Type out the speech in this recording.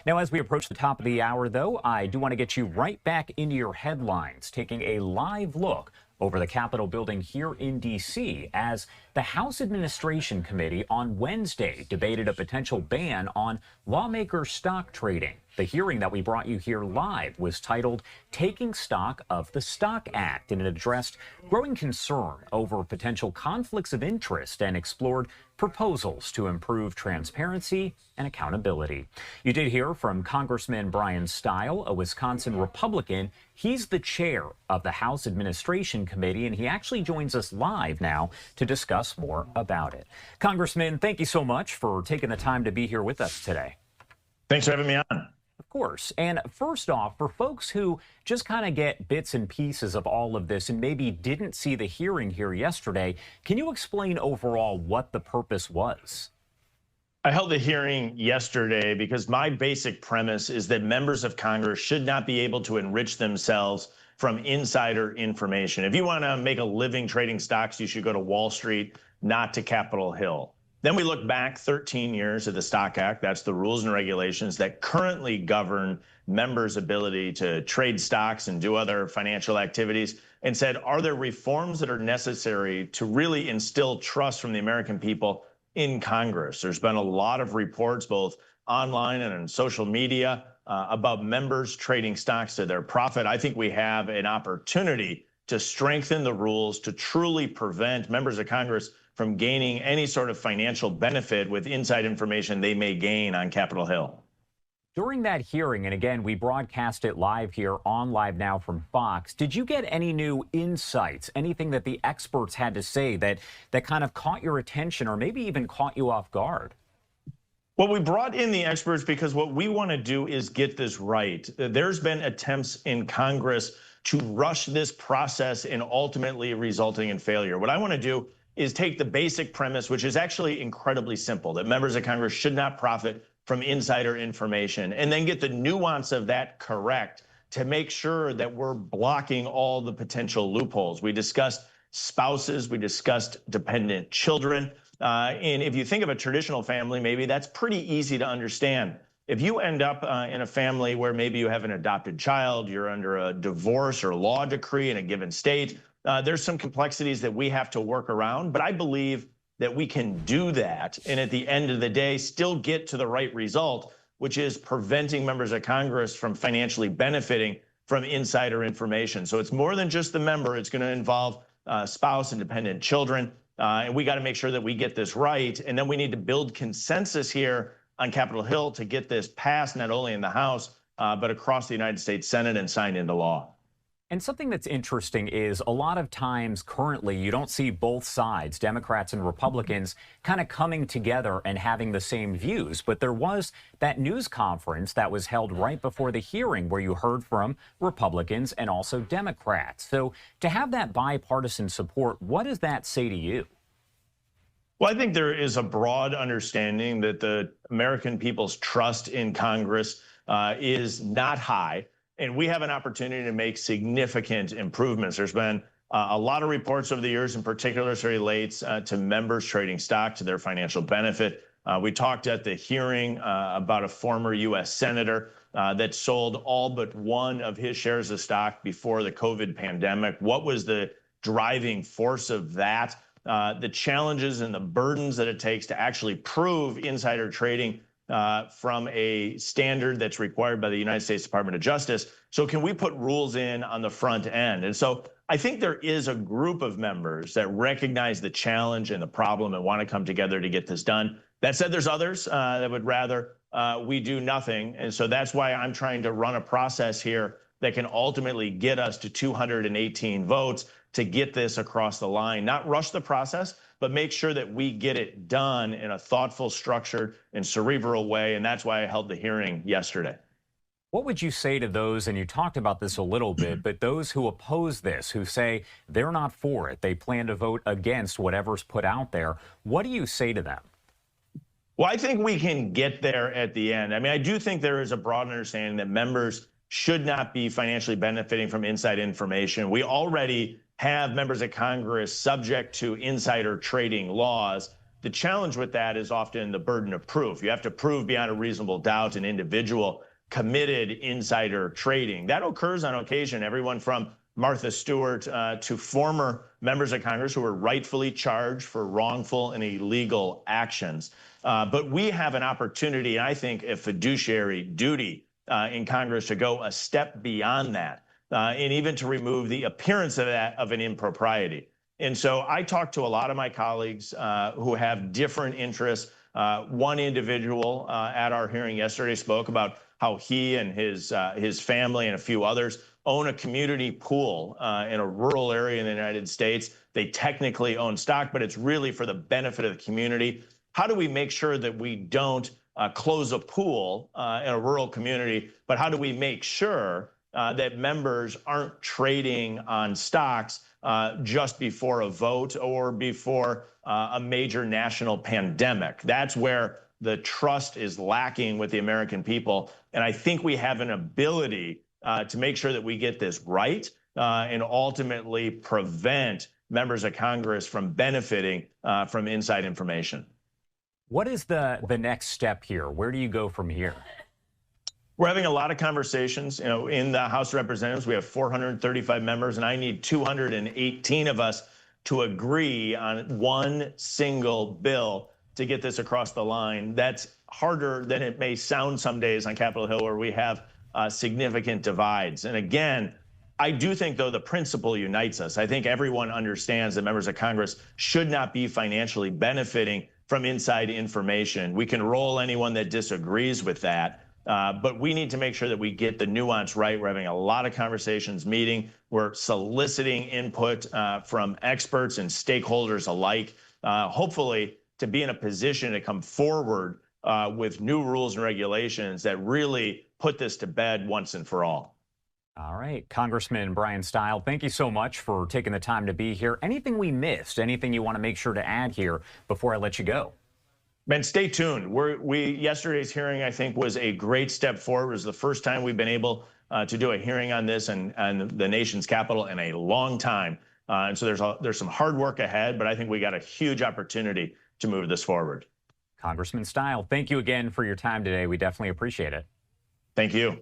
Now, as we approach the top of the hour, though, I do want to get you right back into your headlines, taking a live look over the Capitol building here in D.C. as the House Administration Committee on Wednesday debated a potential ban on lawmaker stock trading. The hearing that we brought you here live was titled Taking Stock of the Stock Act, and it addressed growing concern over potential conflicts of interest and explored proposals to improve transparency and accountability. You did hear from Congressman Bryan Steil, a Wisconsin Republican. He's the chair of the House Administration Committee, and he actually joins us live now to discuss more about it. Congressman, thank you so much for taking the time to be here with us today. Thanks for having me on. Of course. And first off, for folks who just kind of get bits and pieces of all of this and maybe didn't see the hearing here yesterday, can you explain overall what the purpose was? I held a hearing yesterday because my basic premise is that members of Congress should not be able to enrich themselves from insider information. If you want to make a living trading stocks, you should go to Wall Street, not to Capitol Hill. Then we look back 13 years at the Stock Act. That's the rules and regulations that currently govern members' ability to trade stocks and do other financial activities, and said, are there reforms that are necessary to really instill trust from the American people in Congress? There's been a lot of reports, both online and on social media, about members trading stocks to their profit. I think we have an opportunity to strengthen the rules to truly prevent members of Congress from gaining any sort of financial benefit with inside information they may gain on Capitol Hill. During that hearing, and again, we broadcast it live here on LiveNOW from Fox, did you get any new insights, anything that the experts had to say that kind of caught your attention or maybe even caught you off guard? Well, we brought in the experts because what we want to do is get this right. There's been attempts in Congress to rush this process and ultimately resulting in failure. What I want to do is take the basic premise, which is actually incredibly simple, that members of Congress should not profit from insider information, and then get the nuance of that correct to make sure that we're blocking all the potential loopholes. We discussed spouses, we discussed dependent children, and if you think of a traditional family, maybe that's pretty easy to understand. If you end up in a family where maybe you have an adopted child, you're under a divorce or law decree in a given state, there's some complexities that we have to work around, but I believe that we can do that, and at the end of the day, still get to the right result, which is preventing members of Congress from financially benefiting from insider information. So it's more than just the member. It's going to involve spouse and dependent children, and we got to make sure that we get this right. And then we need to build consensus here on Capitol Hill to get this passed, not only in the House, but across the United States Senate and signed into law. And something that's interesting is a lot of times currently you don't see both sides, Democrats and Republicans, kind of coming together and having the same views. But there was that news conference that was held right before the hearing where you heard from Republicans and also Democrats. So to have that bipartisan support, what does that say to you? Well, I think there is a broad understanding that the American people's trust in Congress is not high. And we have an opportunity to make significant improvements. There's been a lot of reports over the years, in particular as it relates to members trading stock to their financial benefit. We talked at the hearing about a former US Senator that sold all but one of his shares of stock before the COVID pandemic. What was the driving force of that? The challenges and the burdens that it takes to actually prove insider trading from a standard that's required by the United States Department of Justice. So can we put rules in on the front end? And so I think there is a group of members that recognize the challenge and the problem and want to come together to get this done. That said, there's others that would rather we do nothing. And so that's why I'm trying to run a process here that can ultimately get us to 218 votes to get this across the line, not rush the process, but make sure that we get it done in a thoughtful, structured, and cerebral way. And that's why I held the hearing yesterday. What would you say to those, and you talked about this a little bit, but those who oppose this, who say they're not for it, they plan to vote against whatever's put out there, what do you say to them? Well, I think we can get there at the end. I mean, I do think there is a broad understanding that members should not be financially benefiting from inside information. We already have members of Congress subject to insider trading laws. The challenge with that is often the burden of proof. You have to prove beyond a reasonable doubt an individual committed insider trading. That occurs on occasion, everyone from Martha Stewart to former members of Congress who were rightfully charged for wrongful and illegal actions. But we have an opportunity, I think a fiduciary duty in Congress to go a step beyond that and even to remove the appearance of that of an impropriety. And so I talked to a lot of my colleagues who have different interests. One individual at our hearing yesterday spoke about how he and his family and a few others own a community pool in a rural area in the United States. They technically own stock, but it's really for the benefit of the community. How do we make sure that we don't close a pool in a rural community, but how do we make sure that members aren't trading on stocks just before a vote or before a major national pandemic? That's where the trust is lacking with the American people. And I think we have an ability to make sure that we get this right and ultimately prevent members of Congress from benefiting from inside information. What is the next step here? Where do you go from here? We're having a lot of conversations. In the House of Representatives, we have 435 members, and I need 218 of us to agree on one single bill to get this across the line. That's harder than it may sound some days on Capitol Hill, where we have significant divides. And again, I do think, though, the principle unites us. I think everyone understands that members of Congress should not be financially benefiting from inside information. We can roll anyone that disagrees with that. But we need to make sure that we get the nuance right. We're having a lot of conversations, meeting. We're soliciting input from experts and stakeholders alike, hopefully to be in a position to come forward with new rules and regulations that really put this to bed once and for all. All right, Congressman Bryan Steil, thank you so much for taking the time to be here. Anything we missed, anything you want to make sure to add here before I let you go? Ben, stay tuned. Yesterday's hearing, I think, was a great step forward. It was the first time we've been able to do a hearing on this and the nation's capital in a long time. And so there's some hard work ahead, but I think we got a huge opportunity to move this forward. Congressman Steil, thank you again for your time today. We definitely appreciate it. Thank you.